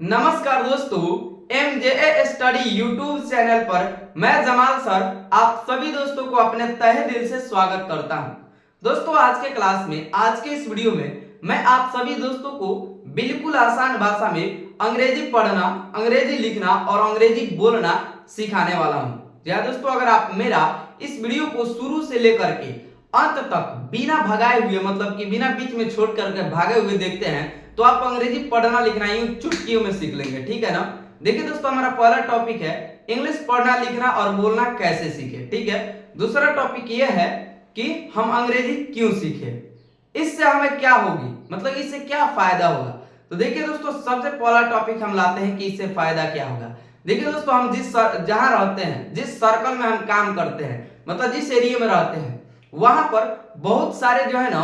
नमस्कार दोस्तों, MJA study YouTube channel पर मैं जमाल सर आप सभी दोस्तों को अपने तहे दिल से स्वागत करता हूं। दोस्तों आज के क्लास में, आज के इस वीडियो में मैं आप सभी दोस्तों को बिल्कुल आसान भाषा में अंग्रेजी पढ़ना, अंग्रेजी लिखना और अंग्रेजी बोलना सिखाने वाला हूं। जी हाँ दोस्तों, अगर आप मेरा इस वीडियो को शुरू से लेकर के अंत तक बिना भगाए हुए, मतलब कि बिना बीच में छोड़ करके भागे हुए देखते हैं तो आप अंग्रेजी पढ़ना लिखना यूं चुटकियों में सीख लेंगे। ठीक है ना। देखिए दोस्तों, हमारा पहला टॉपिक है इंग्लिश पढ़ना लिखना और बोलना कैसे सीखे। ठीक है। दूसरा टॉपिक यह है कि हम अंग्रेजी क्यों सीखे, इससे हमें क्या होगी, मतलब इससे क्या फायदा होगा। तो देखिए दोस्तों, सबसे पहला टॉपिक हम लाते हैं कि इससे फायदा क्या होगा। देखिए दोस्तों, हम जहां रहते हैं, जिस सर्कल में हम काम करते हैं, मतलब जिस एरिया में रहते हैं, वहां पर बहुत सारे जो है ना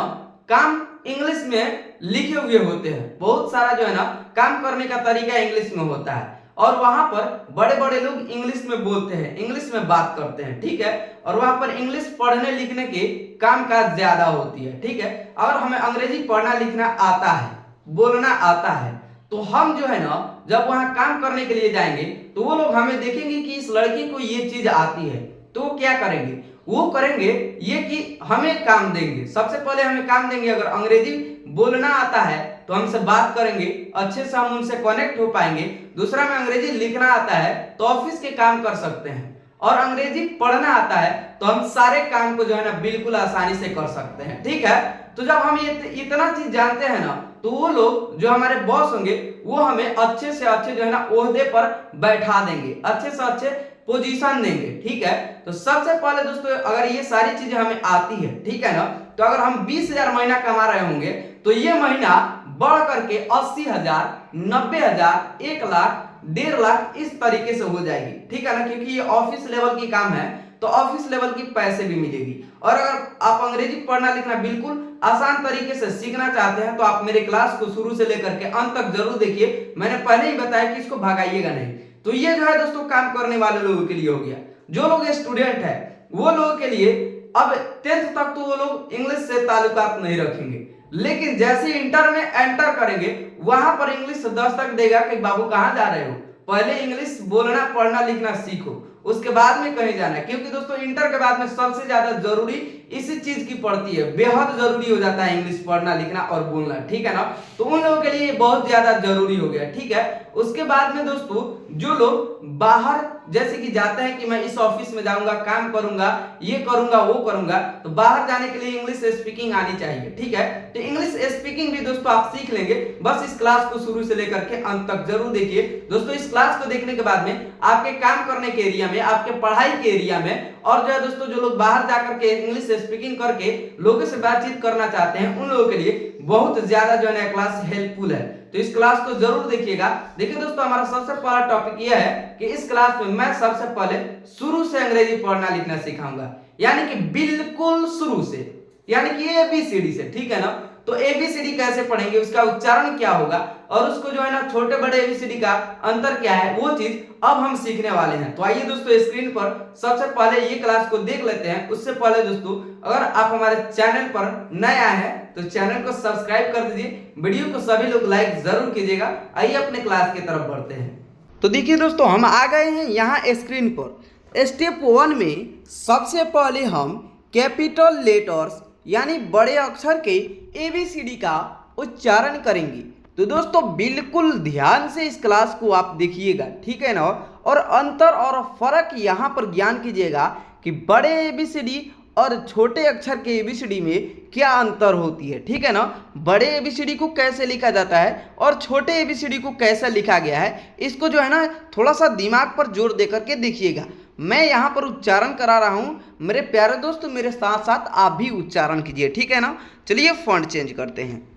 काम इंग्लिश में लिखे हुए होते हैं। बहुत सारा जो है ना काम करने का तरीका इंग्लिश में होता है और वहां पर बड़े बड़े लोग इंग्लिश में बोलते हैं, इंग्लिश में बात करते हैं। ठीक है। और वहां पर इंग्लिश पढ़ने लिखने के काम काज ज्यादा होती है। ठीक है। अगर हमें अंग्रेजी पढ़ना लिखना आता है, बोलना आता है, तो हम जो है ना जब वहां काम करने के लिए जाएंगे तो वो लोग हमें देखेंगे कि इस लड़की को ये चीज आती है, तो वो क्या करेंगे, वो करेंगे ये कि हमें काम देंगे। सबसे पहले हमें काम देंगे, अगर अंग्रेजी बोलना आता है तो हमसे बात करेंगे, अच्छे से हम उनसे कनेक्ट हो पाएंगे। दूसरा में अंग्रेजी लिखना आता है तो ऑफिस के काम कर सकते हैं, और अंग्रेजी पढ़ना आता है तो हम सारे काम को जो है ना बिल्कुल आसानी से कर सकते हैं। ठीक है। तो जब हम ये इतना चीज जानते हैं ना, तो वो लोग जो हमारे बॉस होंगे वो हमें अच्छे से अच्छे जो है ना ओहदे पर बैठा देंगे, अच्छे से अच्छे पोजीशन देंगे। ठीक है। तो सबसे पहले दोस्तों, अगर ये सारी चीजें हमें आती है, ठीक है ना, तो अगर हम 20,000 महीना कमा रहे होंगे तो ये महीना बढ़ करके 80,000, 90,000, 1,00,000, 1,50,000 इस तरीके से हो जाएगी। ठीक है ना, क्योंकि ये ऑफिस लेवल की काम है तो ऑफिस लेवल की पैसे भी मिलेगी। और अगर आप अंग्रेजी पढ़ना लिखना बिल्कुल आसान तरीके से सीखना चाहते हैं तो आप मेरे क्लास को शुरू से लेकर के अंत तक जरूर देखिए। मैंने पहले ही बताया कि इसको भगाइएगा नहीं। तो ये जो है दोस्तों काम करने वाले लोगों के लिए हो गया। जो लोग स्टूडेंट है वो लोगों के लिए अब 10th तक तो वो लोग इंग्लिश से ताल्लुकात नहीं रखेंगे, लेकिन जैसे इंटर में एंटर करेंगे वहां पर इंग्लिश दस्तक देगा कि बाबू कहां जा रहे हो, पहले इंग्लिश बोलना पढ़ना लिखना सीखो, उसके बाद में कहीं जाना है। क्योंकि दोस्तों इंटर के बाद में सबसे ज्यादा जरूरी इसी चीज की पड़ती है, बेहद जरूरी हो जाता है इंग्लिश पढ़ना लिखना और बोलना। ठीक है ना। तो उन लोगों के लिए बहुत ज्यादा जरूरी हो गया। ठीक है। उसके बाद में दोस्तों जो लोग बाहर जैसे कि जाते हैं कि मैं इस ऑफिस में जाऊंगा, काम करूंगा, ये करूंगा, वो करूंगा, तो बाहर जाने के लिए इंग्लिश स्पीकिंग आनी चाहिए। ठीक है। तो इंग्लिश स्पीकिंग भी दोस्तों आप सीख लेंगे। बस इस क्लास को शुरू से लेकर के अंत तक जरूर देखिए। दोस्तों इस क्लास को देखने के बाद में आपके काम करने के एरिया में, आपके पढ़ाई के एरिया में, और जो है दोस्तों जो लोग बाहर जाकर के इंग्लिश स्पीकिंग करके लोगों से बातचीत करना चाहते हैं उन लोगों के लिए बहुत ज्यादा जो है क्लास हेल्पफुल है। तो इस क्लास को जरूर देखिएगा। देखिए दोस्तों, हमारा सबसे पहला टॉपिक यह है कि इस क्लास में मैं सबसे पहले शुरू से अंग्रेजी पढ़ना लिखना सिखाऊंगा, यानी कि बिल्कुल शुरू से, यानी कि ABCD से। ठीक है ना। तो ABCD कैसे पढ़ेंगे, उसका उच्चारण क्या होगा और उसको जो है ना छोटे बड़े ABCD का अंतर क्या है, वो चीज अब हम सीखने वाले हैं। तो आइए दोस्तों स्क्रीन पर सबसे पहले ये क्लास को देख लेते हैं। उससे पहले दोस्तों अगर आप हमारे चैनल पर नए आए हैं तो चैनल को सब्सक्राइब कर दीजिए, वीडियो को सभी लोग लाइक जरूर कीजिएगा। आइए अपने क्लास की तरफ बढ़ते हैं। तो देखिए दोस्तों, हम आ गए हैं यहाँ स्क्रीन पर। स्टेप 1 में सबसे पहले हम कैपिटल लेटर्स यानी बड़े अक्षर के ABCD का उच्चारण करेंगे। तो दोस्तों बिल्कुल ध्यान से इस क्लास को आप देखिएगा। ठीक है ना। और अंतर और फर्क यहाँ पर ज्ञान कीजिएगा कि बड़े ABCD और छोटे अक्षर के ABCD में क्या अंतर होती है। ठीक है ना। बड़े ABCD को कैसे लिखा जाता है और छोटे ABCD को कैसे लिखा गया है, इसको जो है ना थोड़ा सा दिमाग पर जोर देकर के देखिएगा। मैं यहाँ पर उच्चारण करा रहा हूँ, मेरे प्यारे दोस्त मेरे साथ साथ आप भी उच्चारण कीजिए। ठीक है ना। चलिए फॉन्ट चेंज करते हैं।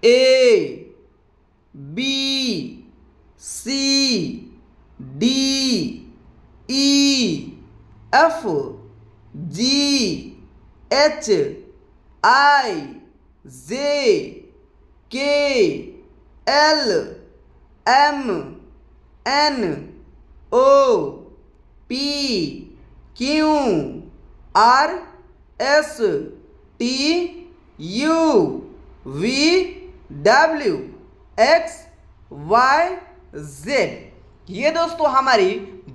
ABCDEFGHIJKLMNOPQRSTUVW X Y Z. ये दोस्तों हमारी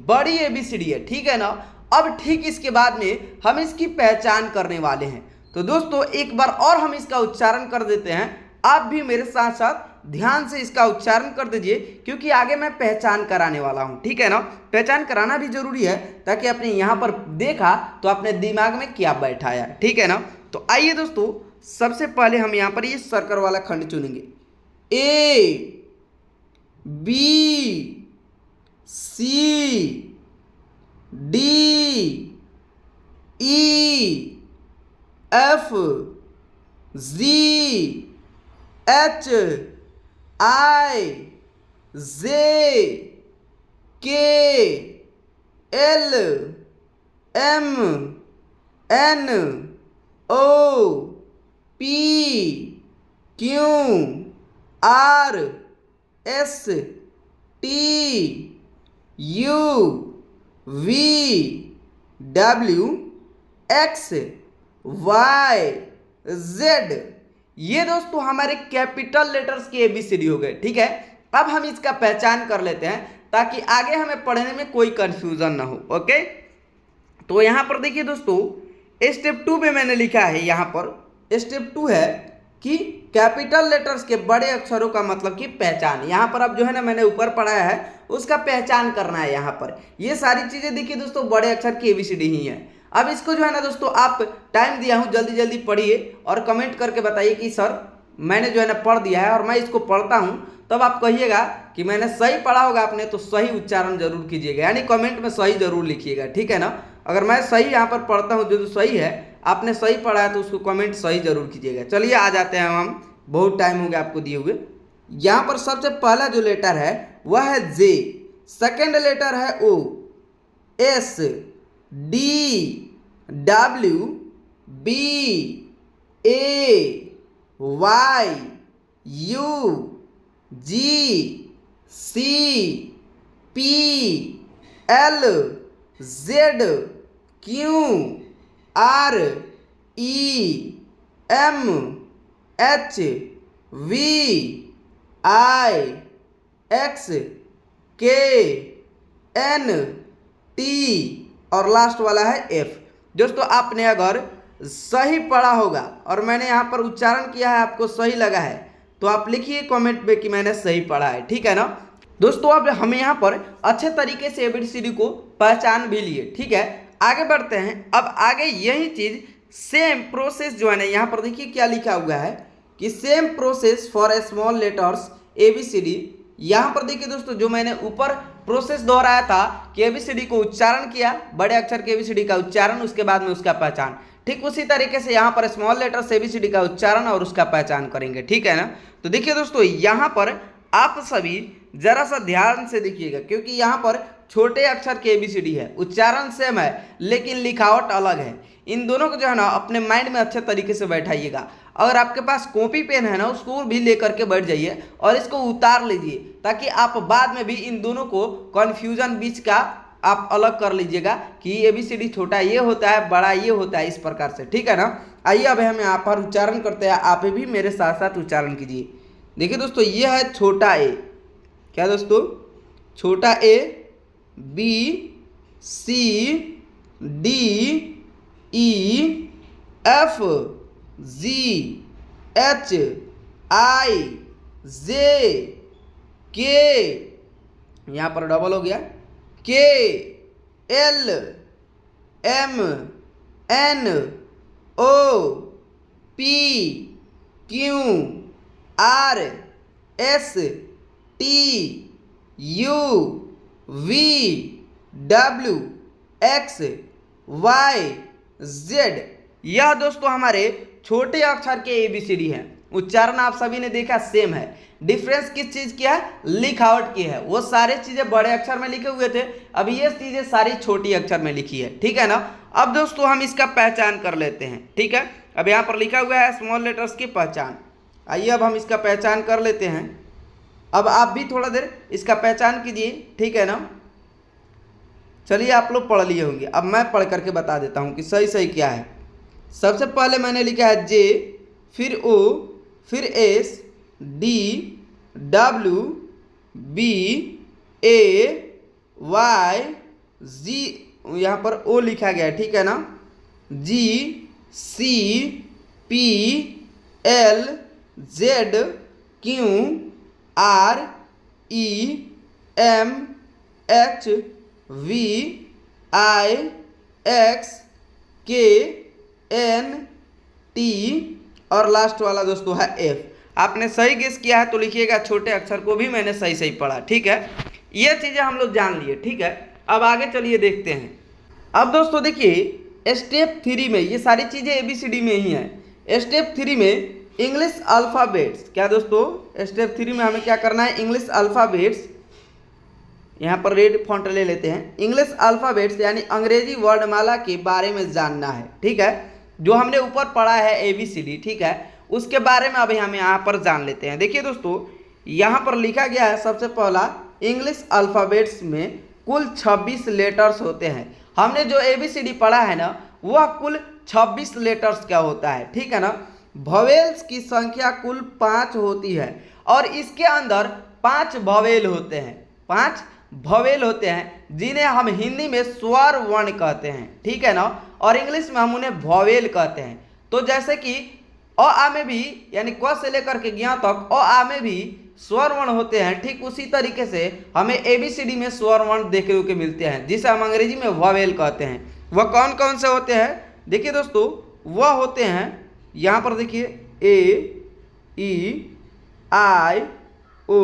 बड़ी एबीसीडी है, ठीक है ना। अब ठीक इसके बाद में हम इसकी पहचान करने वाले हैं। तो दोस्तों एक बार और हम इसका उच्चारण कर देते हैं, आप भी मेरे साथ साथ ध्यान से इसका उच्चारण कर दीजिए, क्योंकि आगे मैं पहचान कराने वाला हूं, ठीक है ना। पहचान कराना भी जरूरी है, ताकि आपने यहां पर देखा तो अपने दिमाग में क्या बैठाया, ठीक है ना। तो आइए दोस्तों, सबसे पहले हम यहां पर ये सर्कल वाला खंड चुनेंगे। A B C D E F G H I J K L M N O P Q R S T U V W X Y Z. ये दोस्तों हमारे कैपिटल लेटर्स की एबीसीडी हो गए, ठीक है। अब हम इसका पहचान कर लेते हैं, ताकि आगे हमें पढ़ने में कोई कंफ्यूजन ना हो, ओके। तो यहां पर देखिए दोस्तों, स्टेप 2 में मैंने लिखा है, यहां पर स्टेप 2 है कि कैपिटल लेटर्स के बड़े अक्षरों का मतलब की पहचान। यहां पर अब जो है ना, मैंने ऊपर पढ़ाया है, उसका पहचान करना है। यहां पर ये सारी चीजें देखिए दोस्तों, बड़े अक्षर की एबीसीडी ही है। अब इसको जो है ना दोस्तों, आप टाइम दिया हूं, जल्दी जल्दी पढ़िए और कमेंट करके बताइए कि सर मैंने जो है ना पढ़ दिया है, और मैं इसको पढ़ता हूं, तब आप कहिएगा कि मैंने सही पढ़ा होगा आपने, तो सही उच्चारण जरूर कीजिएगा, यानी कमेंट में सही जरूर लिखिएगा, ठीक है ना। अगर मैं सही यहाँ पर पढ़ता हूँ, जो सही है, आपने सही पढ़ा है, तो उसको कमेंट सही जरूर कीजिएगा। चलिए आ जाते हैं हम, बहुत टाइम हो गया आपको दिए हुए। यहाँ पर सबसे पहला जो लेटर है वह है जे, सेकेंड लेटर है O, S D W B A Y U G C P L Z Q R E M H V I X K N T और लास्ट वाला है एफ। दोस्तों आपने अगर सही पढ़ा होगा और मैंने यहाँ पर उच्चारण किया है, आपको सही लगा है, तो आप लिखिए कमेंट में कि मैंने सही पढ़ा है, ठीक है ना। दोस्तों अब हम यहाँ पर अच्छे तरीके से एबीसीडी को पहचान भी लिए, ठीक है। आगे बढ़ते हैं। अब आगे यही चीज सेम प्रोसेस जो है ना, यहाँ पर देखिए क्या लिखा हुआ है कि same process for small letters ABCD. यहाँ पर देखिए दोस्तों, जो मैंने ऊपर प्रोसेस दोहराया था कि एबीसीडी को उच्चारण किया, बड़े अक्षर के एबीसीडी का उच्चारण, उसके बाद में उसका पहचान, ठीक उसी तरीके से यहाँ पर स्मॉल लेटर्स एबीसीडी का उच्चारण और उसका पहचान करेंगे, ठीक है ना। तो देखिए दोस्तों, यहाँ पर आप सभी जरा सा ध्यान से देखिएगा, क्योंकि यहाँ पर छोटे अक्षर के एबीसीडी है, उच्चारण सेम है लेकिन लिखावट अलग है। इन दोनों को जो है ना अपने माइंड में अच्छे तरीके से बैठाइएगा। अगर आपके पास कॉपी पेन है ना, उसको भी लेकर के बैठ जाइए और इसको उतार लीजिए, ताकि आप बाद में भी इन दोनों को कन्फ्यूजन बीच का आप अलग कर लीजिएगा कि एबीसीडी छोटा ये होता है, बड़ा ये होता है, इस प्रकार से, ठीक है ना। आइए अब हम यहाँ पर उच्चारण करते हैं, आप भी मेरे साथ साथ उच्चारण कीजिए। देखिए दोस्तों, ये है छोटा ए, क्या दोस्तों, छोटा A, B C D E F G H I J K, यहाँ पर डबल हो गया, K L M N O P Q R S T U V W X Y Z. यह दोस्तों हमारे छोटे अक्षर के एबीसीडी हैं। उच्चारण आप सभी ने देखा सेम है, डिफरेंस किस चीज की है, लिखावट की है। वो सारे चीजें बड़े अक्षर में लिखे हुए थे, अब ये चीजें सारी छोटी अक्षर में लिखी है, ठीक है ना। अब दोस्तों हम इसका पहचान कर लेते हैं, ठीक है। अब यहाँ पर लिखा हुआ है स्मॉल लेटर्स की पहचान। आइए अब हम इसका पहचान कर लेते हैं। अब आप भी थोड़ा देर इसका पहचान कीजिए, ठीक है ना। चलिए आप लोग पढ़ लिए होंगे, अब मैं पढ़ करके बता देता हूँ कि सही सही क्या है। सबसे पहले मैंने लिखा है जे, फिर ओ, फिर एस डी डब्ल्यू जी, यहाँ पर ओ लिखा गया है, ठीक है ना, GCPLZQREMHVIXKNT और लास्ट वाला दोस्तों है F। आपने सही गेस किया है तो लिखिएगा, छोटे अक्षर को भी मैंने सही सही पढ़ा, ठीक है। ये चीज़ें हम लोग जान लिए, ठीक है। अब आगे चलिए देखते हैं। अब दोस्तों देखिए स्टेप 3 में ये सारी चीज़ें ABCD में ही हैं। स्टेप 3 में इंग्लिश अल्फ़ाबेट्स, क्या दोस्तों स्टेप 3 में हमें क्या करना है, इंग्लिश अल्फ़ाबेट्स, यहाँ पर रेड फॉन्ट ले लेते हैं, इंग्लिश अल्फ़ाबेट्स यानी अंग्रेजी वर्णमाला के बारे में जानना है, ठीक है। जो हमने ऊपर पढ़ा है ABCD, ठीक है, उसके बारे में अभी हम यहाँ पर जान लेते हैं। देखिए दोस्तों यहाँ पर लिखा गया है सबसे पहला, इंग्लिश अल्फ़ाबेट्स में कुल 26 लेटर्स होते हैं। हमने जो ABCD पढ़ा है ना वह कुल 26 लेटर्स का होता है, ठीक है ना। वोवेल्स की संख्या कुल 5 होती है और इसके अंदर 5 वोवेल होते हैं, 5 वोवेल होते हैं जिन्हें हम हिंदी में स्वर वर्ण कहते हैं, ठीक है ना, और इंग्लिश में हम उन्हें वोवेल कहते हैं। तो जैसे कि अ आ में भी यानी क से लेकर के ज्ञ तक अ आ में भी स्वर वर्ण होते हैं, ठीक उसी तरीके से हमें ABCD में स्वर वर्ण देखने को मिलते हैं जिसे हम अंग्रेजी में वोवेल कहते हैं। वह कौन कौन से होते हैं, देखिए दोस्तों वह होते हैं, यहाँ पर देखिए A, E, I, O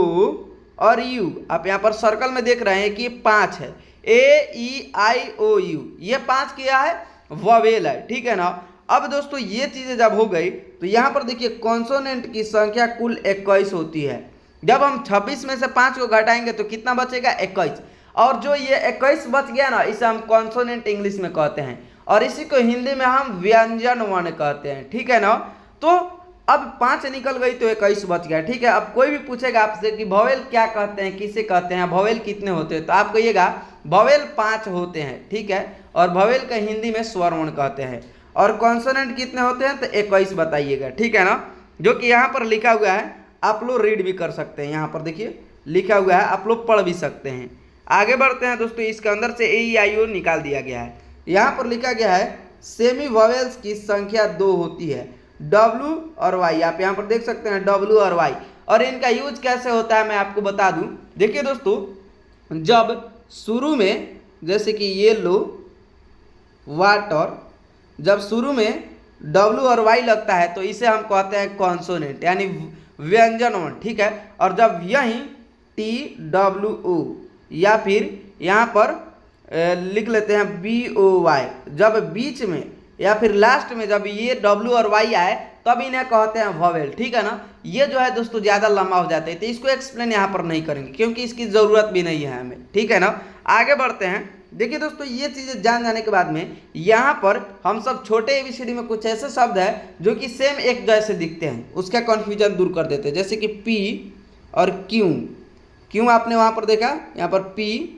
और U। आप यहाँ पर सर्कल में देख रहे हैं कि 5 है, A, E, I, O, U, ये 5 क्या है, वोवेल है, ठीक है ना। अब दोस्तों ये चीज़ें जब हो गई तो यहाँ पर देखिए कॉन्सोनेंट की संख्या कुल 21 होती है। जब हम 26 में से 5 को घटाएंगे तो कितना बचेगा, 21, और जो ये 21 बच गया ना इसे हम कॉन्सोनेंट इंग्लिश में कहते हैं और इसी को हिंदी में हम व्यंजन वर्ण कहते हैं, ठीक है ना। तो अब 5 निकल गई तो 21 बच गया, ठीक है। अब कोई भी पूछेगा आपसे कि वोवेल क्या कहते हैं, किसे कहते हैं, वोवेल कितने होते हैं, तो आप कहिएगा वोवेल 5 होते हैं, ठीक है, और वोवेल का हिंदी में स्वर वर्ण कहते हैं। और कॉन्सोनेंट कितने होते हैं तो 21 बताइएगा, ठीक है ना, जो कि यहाँ पर लिखा हुआ है, आप लोग रीड भी कर सकते हैं, यहाँ पर देखिए लिखा हुआ है, आप लोग पढ़ भी सकते हैं। आगे बढ़ते हैं दोस्तों, इसके अंदर से AEIO निकाल दिया गया है। यहाँ पर लिखा गया है सेमी वोवेल्स की संख्या 2 होती है, W और Y। आप यहाँ पर देख सकते हैं W और Y, और इनका यूज कैसे होता है मैं आपको बता दूं। देखिए दोस्तों जब शुरू में जैसे कि ये लो वाटर, जब शुरू में W और Y लगता है तो इसे हम कहते हैं कॉन्सोनेंट यानी व्यंजन वर्ण, ठीक है। और जब यहीं TWO या फिर यहाँ पर लिख लेते हैं BOY, जब बीच में या फिर लास्ट में जब ये W और Y आए तब इन्हें कहते हैं वोवेल, ठीक है ना। ये जो है दोस्तों ज़्यादा लंबा हो जाता है तो इसको एक्सप्लेन यहाँ पर नहीं करेंगे क्योंकि इसकी ज़रूरत भी नहीं है हमें, ठीक है ना। आगे बढ़ते हैं। देखिए दोस्तों ये चीज़ें जान जाने के बाद में यहाँ पर हम सब छोटे ABCD में कुछ ऐसे शब्द है जो कि सेम एक जैसे दिखते हैं, उसका कन्फ्यूजन दूर कर देते हैं। जैसे कि P और Q आपने वहाँ पर देखा, यहाँ पर P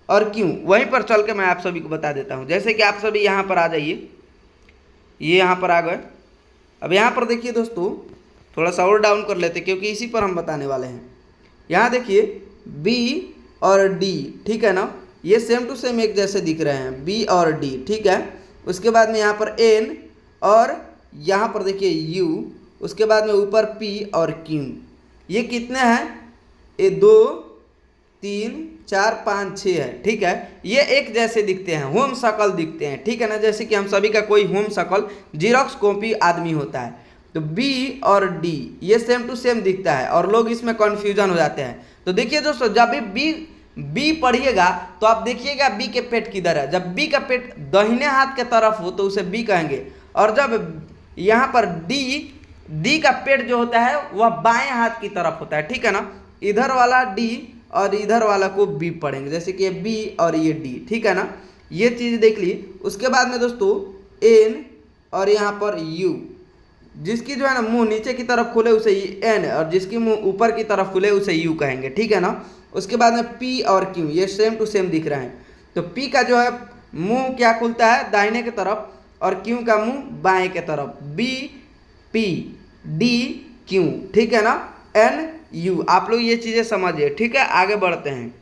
और Q, वहीं पर चल के मैं आप सभी को बता देता हूँ। जैसे कि आप सभी यहाँ पर आ जाइए, ये यहाँ पर आ गए। अब यहाँ पर देखिए दोस्तों थोड़ा सा और डाउन कर लेते क्योंकि इसी पर हम बताने वाले हैं। यहाँ देखिए B और D, ठीक है ना, ये सेम टू सेम एक जैसे दिख रहे हैं B और D, ठीक है। उसके बाद में यहाँ पर N और यहाँ पर देखिए U, उसके बाद में ऊपर P और Q। ये कितने हैं, ये 2 3 4 5 6 है, ठीक है। ये एक जैसे दिखते हैं, होम शकल दिखते हैं, ठीक है ना। जैसे कि हम सभी का कोई होम शकल जीरोक्स कॉपी आदमी होता है, तो B और D ये सेम टू सेम दिखता है और लोग इसमें कन्फ्यूजन हो जाते हैं। तो देखिए दोस्तों जब भी B पढ़िएगा तो आप देखिएगा B के पेट किधर है। जब B का पेट दाहिने हाथ के तरफ हो तो उसे B कहेंगे, और जब यहाँ पर D का पेट जो होता है वह बाएं हाथ की तरफ होता है, ठीक है ना। इधर वाला D और इधर वाला को B पढ़ेंगे, जैसे कि ये B और ये D, ठीक है ना। ये चीज़ देख ली। उसके बाद में दोस्तों N और यहाँ पर U, जिसकी जो है ना मुंह नीचे की तरफ खुले उसे N और जिसकी मुंह ऊपर की तरफ खुले उसे U कहेंगे, ठीक है ना। उसके बाद में P और Q ये सेम टू सेम दिख रहे हैं। तो P का जो है मुंह क्या खुलता है, दाहिने की तरफ, और Q का मुंह बाएं की तरफ। B P D Q, ठीक है ना। N you. आप लोग ये चीज़ें समझिए, ठीक है। आगे बढ़ते हैं।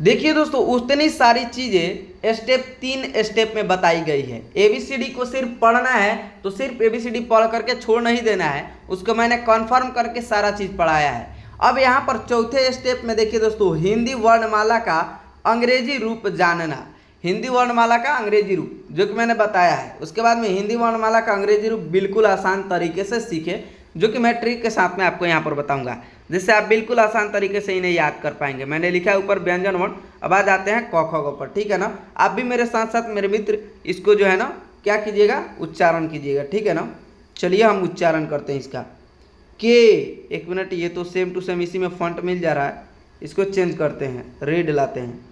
देखिए दोस्तों, उतनी सारी चीज़ें स्टेप 3 स्टेप में बताई गई है। ABCD को सिर्फ पढ़ना है तो सिर्फ ABCD पढ़ करके छोड़ नहीं देना है, उसको मैंने कन्फर्म करके सारा चीज़ पढ़ाया है। अब यहाँ पर चौथे स्टेप में देखिए दोस्तों, हिंदी वर्णमाला का अंग्रेजी रूप जानना। हिंदी वर्णमाला का अंग्रेजी रूप जो कि मैंने बताया है। उसके बाद में हिंदी वर्णमाला का अंग्रेजी रूप बिल्कुल आसान तरीके से सीखे, जो कि मैं ट्रिक के साथ में आपको यहाँ पर बताऊंगा, जिससे आप बिल्कुल आसान तरीके से इन्हें याद कर पाएंगे। मैंने लिखा है ऊपर व्यंजन वर्ण। अब आ जाते हैं क ख ग पर, ठीक है ना। आप भी मेरे साथ साथ मेरे मित्र इसको जो है ना क्या कीजिएगा, उच्चारण कीजिएगा, ठीक है ना। चलिए हम उच्चारण करते हैं इसका। के, एक मिनट, ये तो सेम टू सेम इसी में फॉन्ट मिल जा रहा है, इसको चेंज करते हैं, रेड लाते हैं।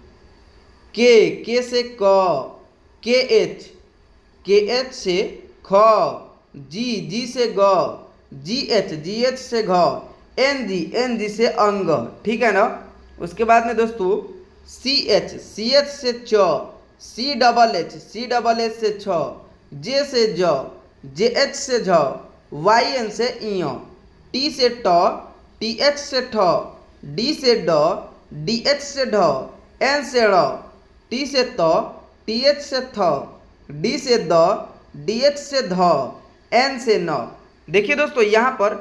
के से क, के एच से ख, जी से ग, जी एच से घ, एन जी से अंग, ठीक है ना। उसके बाद में दोस्तों सी एच से च, सी डबल एच से छ, जे से ज, जे एच से झ, वाई एन से इं, टी से ट, टी एच से ठ, डी से ड, डी एच से ढ, एन से ड़, टी से त, टी एच से थ, डी से द, डी एच से ध, एन से न। देखिए दोस्तों, यहाँ पर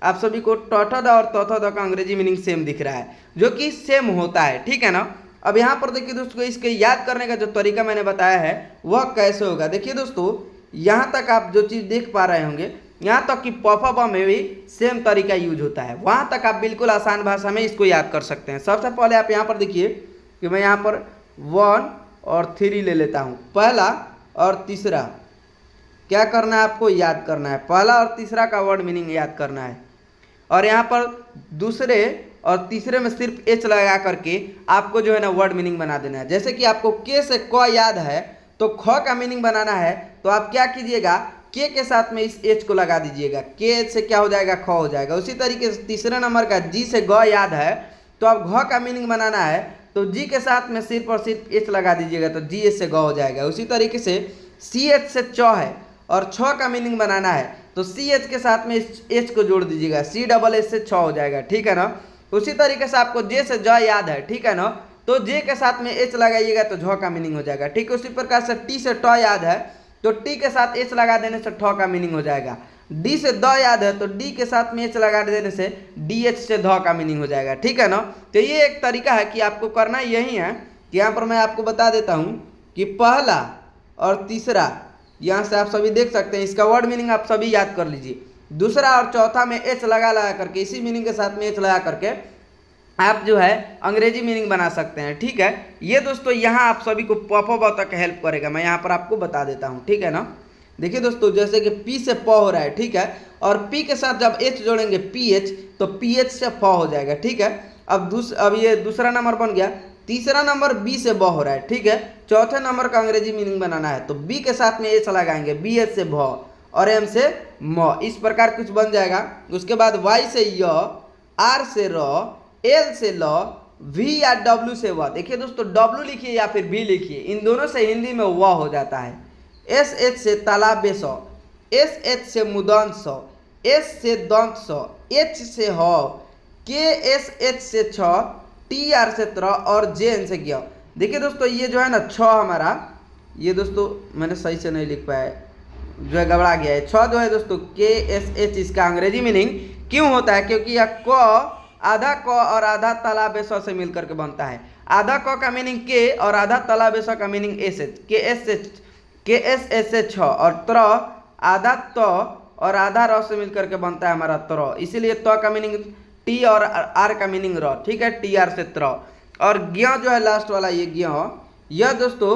आप सभी को ट और त का अंग्रेजी मीनिंग सेम दिख रहा है, जो कि सेम होता है, ठीक है ना। अब यहाँ पर देखिए दोस्तों, इसके याद करने का जो तरीका मैंने बताया है वह कैसे होगा। देखिए दोस्तों, यहाँ तक आप जो चीज़ देख पा रहे होंगे, यहाँ तक कि प में भी सेम तरीका यूज होता है, वहाँ तक आप बिल्कुल आसान भाषा में इसको याद कर सकते हैं। सबसे पहले आप यहाँ पर देखिए कि मैं यहाँ पर 1 और 3 ले लेता हूँ। पहला और तीसरा क्या करना है, आपको याद करना है। पहला और तीसरा का वर्ड मीनिंग याद करना है। और यहाँ पर दूसरे और तीसरे में सिर्फ एच लगा करके आपको जो है ना वर्ड मीनिंग बना देना है। जैसे कि आपको के से क याद है तो ख का मीनिंग बनाना है, तो आप क्या कीजिएगा, के साथ में इस एच को लगा दीजिएगा, के से क्या हो जाएगा, ख हो जाएगा। उसी तरीके से तीसरे नंबर का जी से ग याद है तो आप घ का मीनिंग बनाना है, तो जी के साथ में सिर्फ और सिर्फ एच लगा दीजिएगा, तो जी एच से ग हो जाएगा। उसी तरीके से सी एच से च है और छ का मीनिंग बनाना है, तो सी एच के साथ में इस एच को जोड़ दीजिएगा, सी डबल एच से छ हो जाएगा, ठीक है ना। उसी तरीके से आपको जे से ज याद है, ठीक है ना, तो जे के साथ में एच लगाइएगा तो झ का मीनिंग हो जाएगा, ठीक है। उसी प्रकार से टी से ट याद है तो टी के साथ एच लगा देने से ठ का मीनिंग हो जाएगा। डी से द याद है तो डी के साथ में एच लगा देने से डी एच से ध का मीनिंग हो जाएगा, ठीक है ना। तो ये एक तरीका है कि आपको करना यही है कि यहाँ पर मैं आपको बता देता हूँ कि पहला और तीसरा, यहाँ से आप सभी देख सकते हैं, इसका वर्ड मीनिंग आप सभी याद कर लीजिए। दूसरा और चौथा में एच लगा करके, इसी मीनिंग के साथ में एच लगा करके आप जो है अंग्रेजी मीनिंग बना सकते हैं, ठीक है। ये दोस्तों यहाँ आप सभी को प तक हेल्प करेगा, मैं यहाँ पर आपको बता देता हूँ, ठीक है ना। देखिए दोस्तों, जैसे कि पी से प हो रहा है, ठीक है, और पी के साथ जब एच जोड़ेंगे पी एच, तो पी एच से फ हो जाएगा, ठीक है। अब ये दूसरा नंबर बन गया। तीसरा नंबर बी से ब हो रहा है, ठीक है। चौथे नंबर का अंग्रेजी मीनिंग बनाना है तो बी के साथ में एच लगाएंगे, बी एच से भ और एम से म, इस प्रकार कुछ बन जाएगा। उसके बाद वाई से य, आर से र, एल से ल, वी या डब्ल्यू से व। देखिए दोस्तों, डब्ल्यू लिखिए या फिर वी लिखिए, इन दोनों से हिंदी में व हो जाता है। एस एच से तालाबे स, एस एच से मुदन स, एस से दंत स, एच से ह, के एस एच से छ, टी आर से त्र और जे एन से ज्ञ। देखिए दोस्तों, ये जो है ना छ हमारा, ये दोस्तों मैंने सही से नहीं लिख पाया, जो है गड़बड़ा गया है। छ जो है दोस्तों के एस एच, इसका अंग्रेजी मीनिंग क्यों होता है, क्योंकि यह क आधा क और आधा तालाबे स से मिलकर के बनता है। आधा क का मीनिंग के और आधा तालाबे स का मीनिंग एस एच, के एस एच से छ, और त्र आधा त और आधा र से मिलकर के बनता है हमारा त्र, इसीलिए त का मीनिंग टी और आर का मीनिंग र, ठीक है, टी आर से त्र। और ज्ञ जो है लास्ट वाला, ये ज्ञ, यह दोस्तों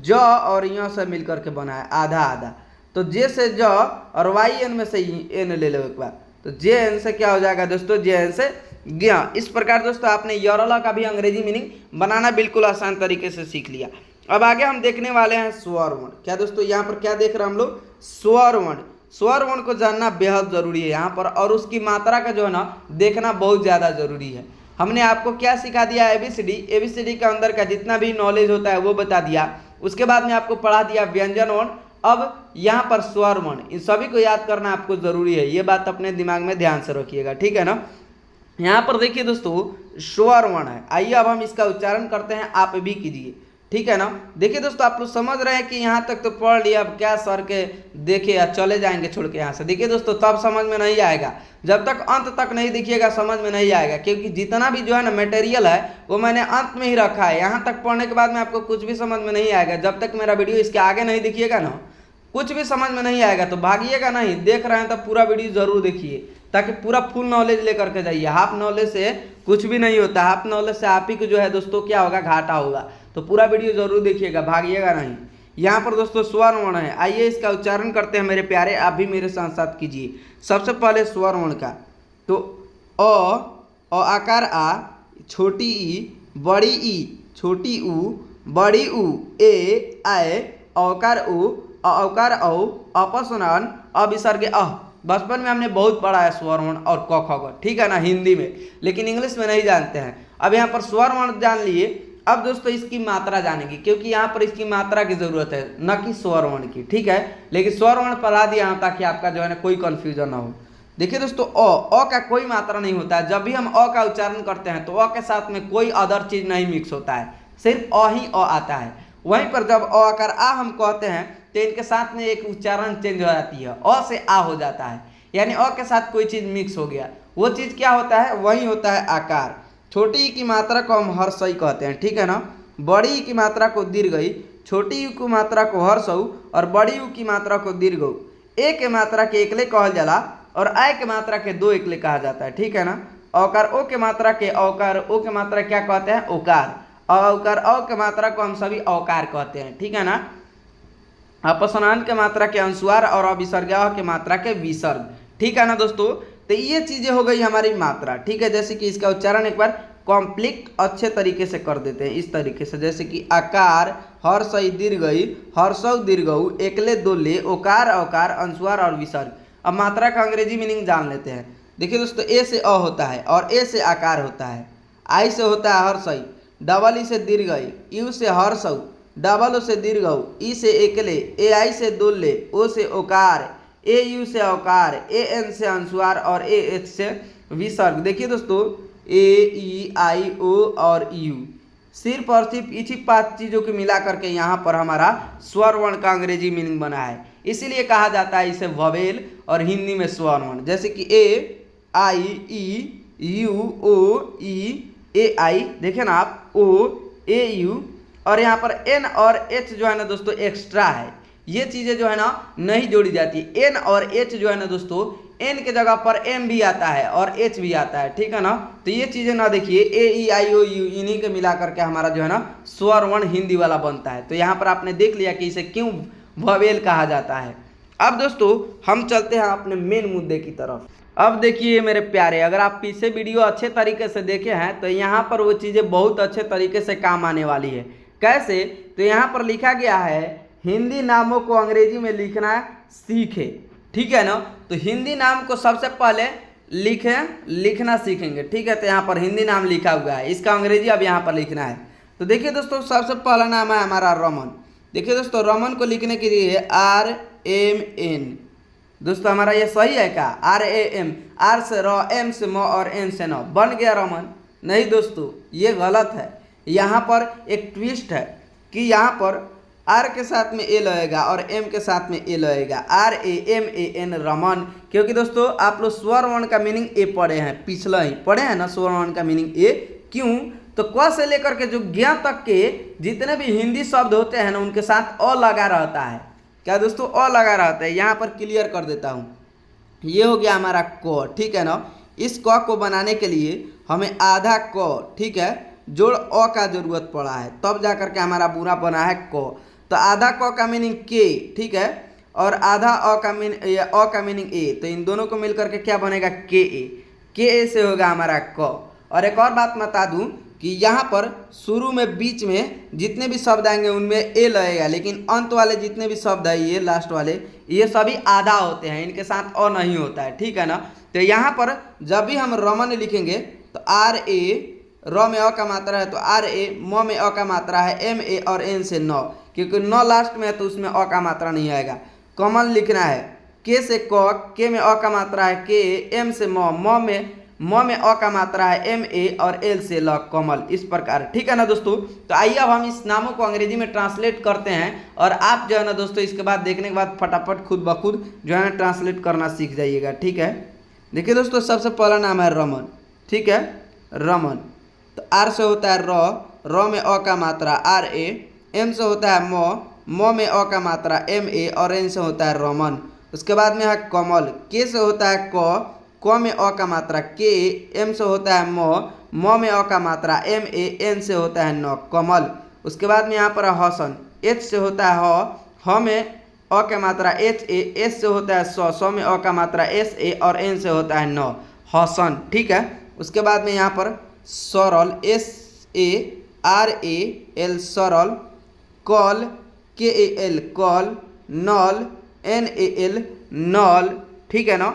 ज और य से मिलकर के बना है, आधा आधा, तो जे से ज और वाई एन में से एन ले लो एक बार, तो जे एन से क्या हो जाएगा दोस्तों, जे एन से ज्ञ। इस प्रकार दोस्तों आपने यरला का भी अंग्रेजी मीनिंग बनाना बिल्कुल आसान तरीके से सीख लिया। अब आगे हम देखने वाले हैं स्वर वर्ण। क्या दोस्तों, यहाँ पर क्या देख रहे हैं हम लोग, स्वर वर्ण। स्वर वर्ण को जानना बेहद जरूरी है यहाँ पर, और उसकी मात्रा का जो है ना देखना बहुत ज़्यादा जरूरी है। हमने आपको क्या सिखा दिया, एबीसीडी, एबीसीडी के अंदर का जितना भी नॉलेज होता है वो बता दिया। उसके बाद में आपको पढ़ा दिया व्यंजन वर्ण, अब यहाँ पर स्वर वर्ण, इन सभी को याद करना आपको जरूरी है, ये बात अपने दिमाग में ध्यान से रखिएगा, ठीक है ना। यहाँ पर देखिए दोस्तों स्वर वर्ण है। आइए अब हम इसका उच्चारण करते हैं, आप भी कीजिए, ठीक है ना। देखिए दोस्तों आप लोग समझ रहे हैं कि यहाँ तक तो पढ़ लिया, अब क्या सर के देखे या चले जाएंगे छोड़ के यहाँ से। देखिए दोस्तों तब समझ में नहीं आएगा, जब तक अंत तक नहीं देखिएगा समझ में नहीं आएगा, क्योंकि जितना भी जो है ना मटेरियल है वो मैंने अंत में ही रखा है। यहाँ तक पढ़ने के बाद में आपको कुछ भी समझ में नहीं आएगा, जब तक मेरा वीडियो इसके आगे नहीं देखिएगा ना कुछ भी समझ में नहीं आएगा। तो भागिएगा नहीं, देख रहे हैं तो पूरा वीडियो जरूर देखिए, ताकि पूरा फुल नॉलेज लेकर के जाइए। हाफ नॉलेज से कुछ भी नहीं होता, हाफ नॉलेज से आप ही को जो है दोस्तों क्या होगा, घाटा होगा। तो पूरा वीडियो जरूर देखिएगा, भागिएगा नहीं। यहाँ पर दोस्तों स्वर वर्ण है, आइए इसका उच्चारण करते हैं मेरे प्यारे, आप भी मेरे साथ साथ कीजिए। सबसे पहले स्वर वर्ण का, तो अ आकार आ, छोटी ई, बड़ी ई, छोटी ऊ, बड़ी ऊ, ए आए, औकार उ, औकार औ, अपस्वरण, अविसर्ग अ। बचपन में हमने बहुत पढ़ा है स्वर वर्ण और क ख ग, ठीक है ना, हिंदी में, लेकिन इंग्लिश में नहीं जानते हैं। अब यहाँ पर स्वर वर्ण जान लिए, अब दोस्तों इसकी मात्रा जानेंगे, क्योंकि यहाँ पर इसकी मात्रा की जरूरत है, न कि स्वर वर्ण की, ठीक है। लेकिन स्वर वर्ण पढ़ा दिया हूँ ताकि आपका जो है ना कोई कंफ्यूजन ना हो। देखिए दोस्तों अ का कोई मात्रा नहीं होता है। जब भी हम अ का उच्चारण करते हैं तो अ के साथ में कोई अदर चीज नहीं मिक्स होता है, सिर्फ अ ही अ आता है। वहीं पर जब अ आकर आ हम कहते हैं तो इनके साथ में एक उच्चारण चेंज हो जाती है, अ से आ हो जाता है, यानी अ के साथ कोई चीज मिक्स हो गया। वो चीज क्या होता है, वही होता है आकार। छोटी ई की मात्रा को हम हर्षई कहते हैं, ठीक है ना। बड़ी ई की मात्रा को दीर्घई, छोटी यू की मात्रा को हर्षऊ और बड़ी यू की मात्रा को दीर्घऊ। ए के मात्रा के एकले कहल जाला और आय के मात्रा के दो एकले कहा जाता है, ठीक है ना। औकार ओ के मात्रा के औकार ओ के मात्रा क्या कहते हैं, ओकार। औकार औ के मात्रा को हम सभी औकार कहते हैं, ठीक है ना। अपस्वरण के मात्रा के अनुस्वार और अविसर्ग के मात्रा के विसर्ग, ठीक है ना दोस्तों। तो ये चीजें हो गई हमारी मात्रा, ठीक है। जैसे कि इसका उच्चारण एक बार कॉम्प्लीट अच्छे तरीके से कर देते हैं, इस तरीके से, जैसे कि आकार, हर्षई दीर्घई, हर्षौ दीर्घऊ, एकले दोले, ओकार औकार, अनुस्वार और विसर्ग। अब मात्रा का अंग्रेजी मीनिंग जान लेते हैं। देखिए दोस्तों ए से अ होता है और ए से आकार होता है, आई से होता है हर्षई, डबल ई से दीर्घई, यू से हर्षऊ, डबल ओ से दीर्घऊ, ई से एकले, ए आई से दोले, ओ से ओकार, ए यू से औकार, ए एन से अनुस्वार और ए एच से विसर्ग। देखिए दोस्तों ए ई आई ओ और यू, सिर्फ और सिर्फ इसी 5 चीज़ों को मिला करके यहाँ पर हमारा स्वर वर्ण का अंग्रेजी मीनिंग बना है। इसीलिए कहा जाता है इसे ववेल और हिंदी में स्वर वर्ण। जैसे कि ए आई ई यू ओ ई ए आई, देखें ना आप, ओ ए यू, और यहाँ पर एन और एच जो है ना दोस्तों एक्स्ट्रा है। ये चीज़ें जो है ना नहीं जोड़ी जाती। एन और एच जो है ना दोस्तों, एन के जगह पर एम भी आता है और एच भी आता है, ठीक है ना। तो ये चीज़ें ना देखिए, ए ई आई ओ यू, इन्हीं के मिला करके हमारा जो है ना स्वर वर्ण हिंदी वाला बनता है। तो यहाँ पर आपने देख लिया कि इसे क्यों ववेल कहा जाता है। अब दोस्तों हम चलते हैं अपने मेन मुद्दे की तरफ। अब देखिए मेरे प्यारे, अगर आप पीछे वीडियो अच्छे तरीके से देखे हैं तो यहाँ पर वो चीज़ें बहुत अच्छे तरीके से काम आने वाली है। कैसे, तो यहाँ पर लिखा गया है हिंदी नामों को अंग्रेजी में लिखना सीखे, ठीक है ना। तो हिंदी नाम को सबसे पहले लिखना सीखेंगे, ठीक है। तो यहाँ पर हिंदी नाम लिखा हुआ है, इसका अंग्रेजी अब यहाँ पर लिखना है। तो देखिए दोस्तों सबसे पहला नाम है हमारा रमन। देखिए दोस्तों रमन को लिखने के लिए RMN, दोस्तों हमारा ये सही है क्या, RAM, आर से र, एम से म और एन से न, बन गया रमन। नहीं दोस्तों ये गलत है। यहाँ पर एक ट्विस्ट है कि यहाँ पर आर के साथ में ए लगेगा और एम के साथ में ए लगेगा, RAMAN रमन। क्योंकि दोस्तों आप लोग स्वर वर्ण का मीनिंग ए पढ़े हैं, पिछला ही पढ़े हैं ना स्वर वर्ण का मीनिंग ए। क्यों, तो क से लेकर के जो ज्ञ तक के जितने भी हिंदी शब्द होते हैं ना उनके साथ अ लगा रहता है। क्या दोस्तों, अ लगा रहता है। यहाँ पर क्लियर कर देता हूँ, ये हो गया हमारा क, ठीक है ना। इस क को बनाने के लिए हमें आधा क, ठीक है, जोड़ अ का जरूरत पड़ा है, तब जा करके हमारा पूरा बना है क। तो आधा क का मीनिंग के, ठीक है, और आधा अ का मीनिंग ए। तो इन दोनों को मिल करके क्या बनेगा, के ए से होगा हमारा क। और एक और बात बता दूं कि यहाँ पर शुरू में बीच में जितने भी शब्द आएंगे उनमें ए लगेगा, लेकिन अंत वाले जितने भी शब्द है ये लास्ट वाले, ये सभी आधा होते हैं, इनके साथ अ नहीं होता है, ठीक है ना। तो यहाँ पर जब भी हम रमन लिखेंगे तो RA, र में अ का मात्रा है तो RA, म में अ का मात्रा है MA और एन से न, क्योंकि न लास्ट में है तो उसमें अ का मात्रा नहीं आएगा। कमल लिखना है के से क, के में अ का मात्रा है के, एम से म, म में म में अ का मात्रा है एम ए और एल से ल कमल, इस प्रकार। ठीक है ना दोस्तों। तो आइए अब हम इस नामों को अंग्रेजी में ट्रांसलेट करते हैं और आप जो है ना दोस्तों इसके बाद देखने के बाद फटाफट खुद ब खुद जो है ना ट्रांसलेट करना सीख जाइएगा। ठीक है, देखिए दोस्तों सबसे पहला नाम है रमन। ठीक है, रमन। तो आर से होता है र में अ का मात्रा आर ए, एम से होता है म में अ का मात्रा एम ए और एन से होता है रमन। उसके बाद में है कमल, के से होता है क में अ का मात्रा के, एम से होता है म में अ का मात्रा एम ए, एन से होता है न कमल। उसके बाद में यहाँ पर है हसन, एच से होता है ह में अ का मात्रा एच ए, एस से होता है स में अ का मात्रा एस ए और एन से होता है न हसन। ठीक है, उसके बाद में यहाँ पर सरल, S A R A L सरल, कल के ए एल कल, नल एन ए एल नल। ठीक है ना।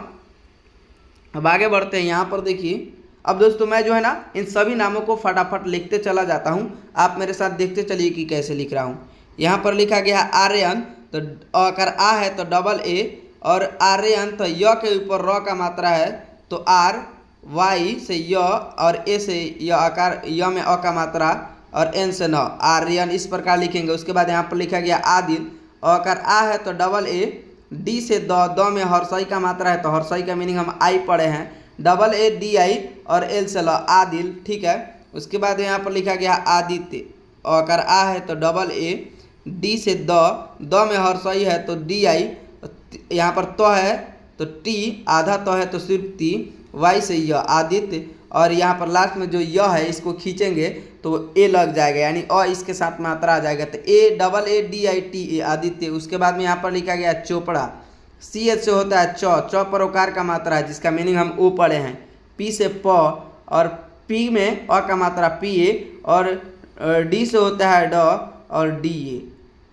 अब आगे बढ़ते हैं। यहाँ पर देखिए अब दोस्तों मैं जो है ना इन सभी नामों को फटाफट लिखते चला जाता हूँ, आप मेरे साथ देखते चलिए कि कैसे लिख रहा हूँ। यहाँ पर लिखा गया आर्यन, तो अगर आ है तो डबल ए, और आर्यन तो य के ऊपर र का मात्रा है तो आर, वाई से य और ए से य आकार, य में अ का मात्रा और एन से न, आर्यन, इस प्रकार लिखेंगे। उसके बाद यहाँ पर लिखा गया आदिल, अगर आ है तो डबल ए, डी से द में हर्षई का मात्रा है तो हर्षई का मीनिंग हम आई पढ़े हैं, डबल ए डी आई और एल से ल आदिल। ठीक है, उसके बाद यहाँ पर लिखा गया आदित्य, अगर आ है तो डबल ए, डी से द में हर्षई है तो डी आई, यहाँ पर तो है तो टी, आधा तो है तो सिर्फ टी, वाई से य आदित्य, और यहाँ पर लास्ट में जो य है इसको खींचेंगे तो ए लग जाएगा, यानी अ इसके साथ मात्रा आ जाएगा तो A double A D I T A Aditya. उसके बाद में यहाँ पर लिखा गया चोपड़ा, सी एच से होता है च पर ओकार का मात्रा है जिसका मीनिंग हम ओ पढ़े हैं, पी से प और पी में अ का मात्रा पी ए, और डी से होता है ड और डी ए,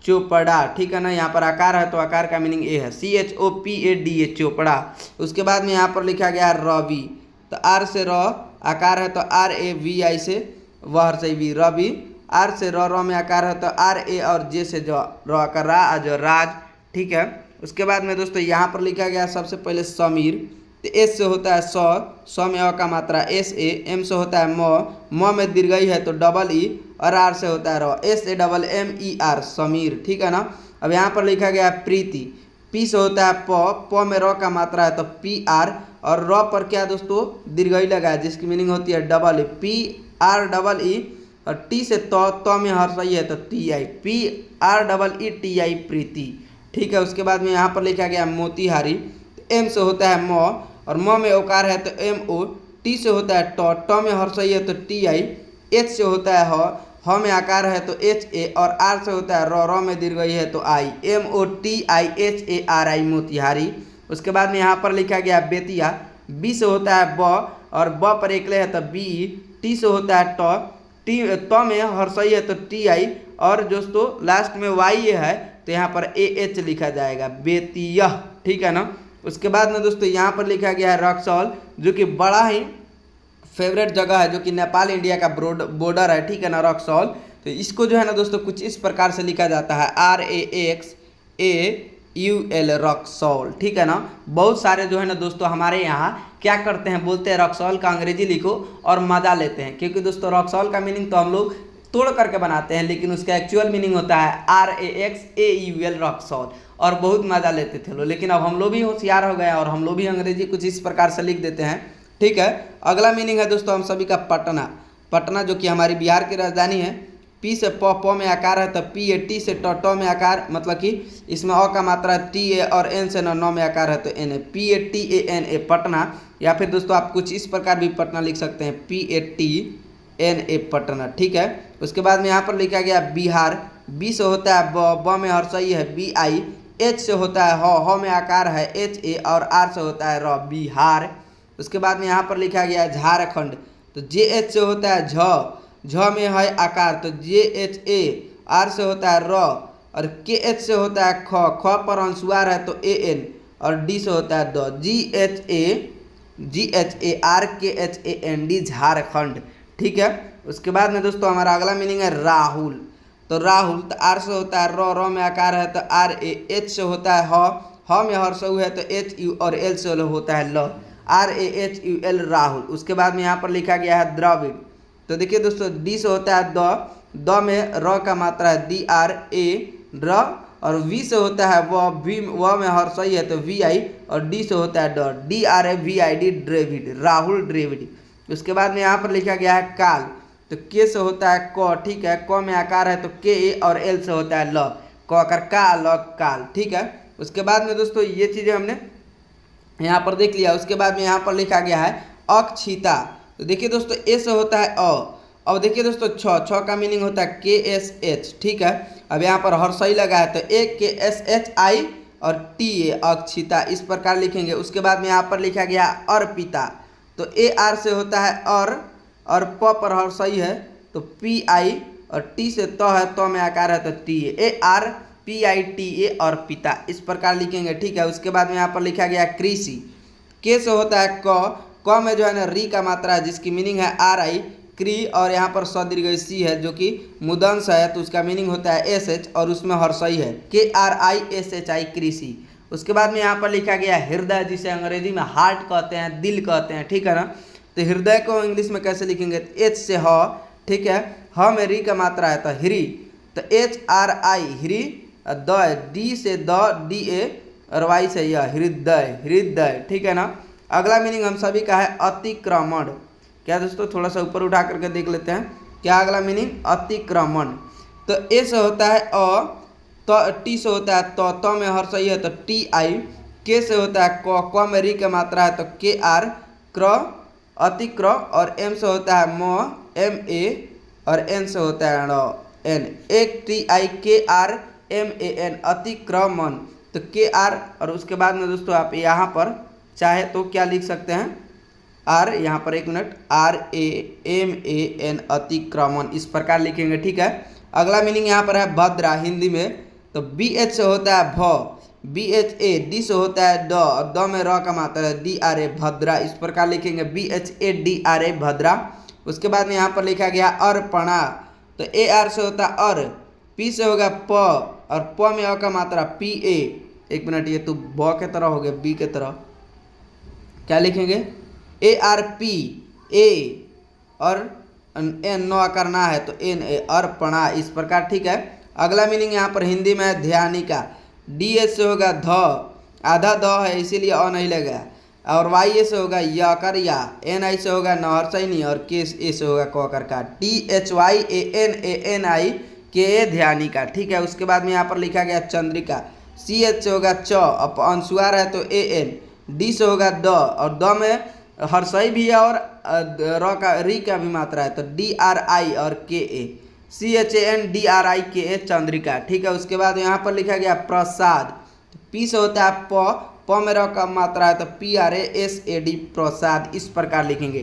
चोपड़ा। ठीक है ना, यहाँ पर आकार है तो आकार का मीनिंग ए है, C H O P A D A Chopra. उसके बाद में यहाँ पर लिखा गया रवि, तो आर से र आकार है तो आर ए वी आई से वह से भी रवि, आर से र में आकार है तो आर ए और जे से जो र का रा आज राज। ठीक है, उसके बाद में दोस्तों यहाँ पर लिखा गया सबसे पहले समीर, तो एस से होता है स में अ का मात्रा एस ए, एम से होता है म में दीर्घई है तो डबल ई और आर से होता है र, S A double M E R Sameer. ठीक है ना। अब यहाँ पर लिखा गया प्रीति, पी से होता है प में र का मात्रा है तो पी आर, और र पर क्या दोस्तों दीर्घई लगा है जिसकी मीनिंग होती है double E, P R double E, और टी से तो में हर्षई है तो T I, P R double E T I Preeti. ठीक है, उसके बाद में यहाँ पर लिखा गया मोतिहारी, एम से होता है म और म में ओकार है तो एम ओ, टी से होता है ट में हर्षई है तो टी आई, एच से होता है ह में आकार है तो एच ए, और आर से होता है र में दीर्घई है तो I, M O T I H A R I Motihari. उसके बाद में यहाँ पर लिखा गया बेतिया, बी से होता है ब और ब पर एकले है तो बी, टी से होता है टी में हर्षई है तो टी आई, और दोस्तों लास्ट में वाई है तो यहाँ पर ए एच लिखा जाएगा बेतिया। ठीक है ना। उसके बाद में दोस्तों यहाँ पर लिखा गया है रक्सौल, जो कि बड़ा ही फेवरेट जगह है, जो कि नेपाल इंडिया का बॉर्डर है। ठीक है ना, रक्सौल। तो इसको जो है ना दोस्तों कुछ इस प्रकार से लिखा जाता है R A X A U L Raxaul. ठीक है ना। बहुत सारे जो है ना दोस्तों हमारे यहाँ क्या करते हैं, बोलते हैं रक्सौल का अंग्रेजी लिखो और मजा लेते हैं, क्योंकि दोस्तों रक्सौल का मीनिंग तो हम लोग तोड़ करके बनाते हैं, लेकिन उसका एक्चुअल मीनिंग होता है R A X A U L Raxaul, और बहुत मजा लेते थे लोग। लेकिन अब हम लोग भी होशियार हो गए और हम लोग भी अंग्रेजी कुछ इस प्रकार से लिख देते हैं। ठीक है, अगला मीनिंग है दोस्तों हम सभी का पटना, पटना जो कि हमारी बिहार की राजधानी है। पी से प में आकार है तो पी ए, टी से ट में आकार, मतलब कि इसमें अ का मात्रा टी ए और एन से न में आकार है तो N A, P A T A N A Patna. या फिर दोस्तों आप कुछ इस प्रकार भी पटना लिख सकते हैं, P A T N A Patna. ठीक है, उसके बाद में यहाँ पर लिखा गया बिहार, बी से होता है ब में हर्षई है बी आई, एच से होता है ह में आकार है एच ए और आर से होता है र बिहार। उसके बाद में यहाँ पर लिखा गया है झारखंड, तो जे एच से होता है झ में है आकार तो जे एच ए, आर से होता है र, और के एच से होता है ख पर अनुस्वार है तो ए एन, और डी से होता है द, G H A R K H A N D Jharkhand. ठीक है, उसके बाद में दोस्तों हमारा अगला मीनिंग है राहुल, तो राहुल तो आर से होता है र में आकार है तो आर ए, एच से होता है ह में हर्षऊ है तो एच यू और एल से होता है ल, RAHUL राहुल। उसके बाद में यहाँ पर लिखा गया है द्रविड़। तो देखिए दोस्तों डी से होता है द में र का मात्रा है DRA र, और वी से होता है व में हर्षई है तो VI, और डी से होता है DRAVID ड्रेविड, राहुल ड्रेविड। उसके बाद में यहाँ पर लिखा गया है काल। तो के से होता है क, ठीक है, क में आकार है तो KA, और एल से होता है ल, क आकार का ल काल, ठीक है। उसके बाद में दोस्तों ये चीज़ें हमने यहाँ पर देख लिया। उसके बाद में यहाँ पर लिखा गया है अक्षिता। तो देखिए दोस्तों ए से होता है अब देखिए दोस्तों छ का मीनिंग होता है KSH, ठीक है। अब यहाँ पर हर्षई लगा है तो AKSHI और TA अक्षिता, इस प्रकार लिखेंगे। उसके बाद में यहाँ पर लिखा गया अर्पिता। तो AR से होता है और प पर हर्षई है तो PI, और T से त है तो में आकार है तो TA ARPITA अर्पिता, इस प्रकार लिखेंगे, ठीक है। उसके बाद में यहाँ पर लिखा गया कृषि। के से होता है क में जो है ना री का मात्रा है जिसकी मीनिंग है RI क्री, और यहाँ पर सदीर्घ सी है जो कि मुदंश है तो उसका मीनिंग होता है SH, और उसमें हर्षई है KRISHI कृषि। उसके बाद में यहाँ पर लिखा गया हृदय, जिसे अंग्रेजी में हार्ट कहते हैं, दिल कहते हैं, ठीक है ना। तो हृदय को इंग्लिश में कैसे लिखेंगे, H से ह, ठीक है, ह में री का मात्रा है तो ह्री, तो HRI ह्री, द डी से DA, और वाई से यह हृदय, ठीक है ना। अगला मीनिंग हम सभी का है अतिक्रमण। क्या दोस्तों, थोड़ा सा ऊपर उठा करके देख लेते हैं क्या अगला मीनिंग, अतिक्रमण। तो ए से होता है तो टी से होता है तो में हर्षई है तो TI, के से होता है क में री का मात्रा है तो KR क्र अतिक्र, और एम से होता है MA, और एन से होता है N, एक TIKRMAN अतिक्रमण। तो KR, और उसके बाद में दोस्तों आप यहाँ पर चाहे तो क्या लिख सकते हैं R, यहाँ पर एक मिनट, RAMAN अतिक्रमण, इस प्रकार लिखेंगे, ठीक है। अगला मीनिंग यहाँ पर है भद्रा हिंदी में। तो BH से होता है BHA, डी से होता है द में र का मात्रा है DRA भद्रा, इस प्रकार लिखेंगे BHADRA भद्रा। उसके बाद में यहाँ पर लिखा गया अर्पणा। तो AR से होता है P से होगा प, और प में अ का मात्रा PA, एक मिनट, ये तो ब के तरह हो गया, बी के तरह, क्या लिखेंगे ARPA, और N नो करना है तो NA अर्पणा, इस प्रकार, ठीक है। अगला मीनिंग यहाँ पर हिंदी में है ध्यानिका। DH से होगा आधा ध है इसीलिए अ नहीं लगेगा, और YA से होगा यकर या, NI से होगा नहरसैनी, और K से होगा ककर का, THYANANI के ध्यानिका, ठीक है। उसके बाद में यहाँ पर लिखा गया चंद्रिका। CH से होगा अब अंशुआर है तो AN, डी से होगा और द में हर्षई भी है और री का भी मात्रा है तो DRI और KA, CHANDRIKA चंद्रिका, ठीक है। उसके बाद यहाँ पर लिखा गया प्रसाद। P से होता है प में र का मात्रा है तो PRASAD प्रसाद, इस प्रकार लिखेंगे।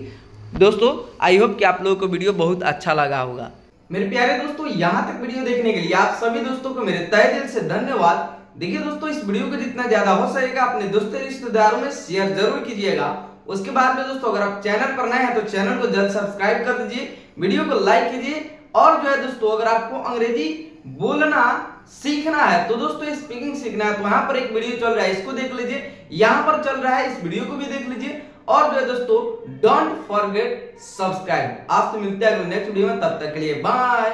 दोस्तों आई होप कि आप लोगों को वीडियो बहुत अच्छा लगा होगा। मेरे प्यारे दोस्तों, यहाँ तक वीडियो देखने के लिए आप सभी दोस्तों को मेरे तहे दिल से धन्यवाद। देखिए दोस्तों, इस वीडियो को जितना ज्यादा हो सकेगा अपने दोस्तों रिश्तेदारों में शेयर जरूर कीजिएगा। उसके बाद में दोस्तों अगर आप चैनल पर नए हैं तो चैनल को जल्द सब्सक्राइब कर दीजिए, वीडियो को लाइक कीजिए, और जो है दोस्तों अगर आपको अंग्रेजी बोलना सीखना है तो दोस्तों स्पीकिंग सीखना है तो यहाँ पर एक वीडियो चल रहा है, इसको देख लीजिए, यहाँ पर चल रहा है, इस वीडियो को भी देख लीजिए, और जो है दोस्तों डोंट फॉरगेट सब्सक्राइब। आपसे मिलते हैं नेक्स्ट वीडियो में, तब तक के लिए बाय।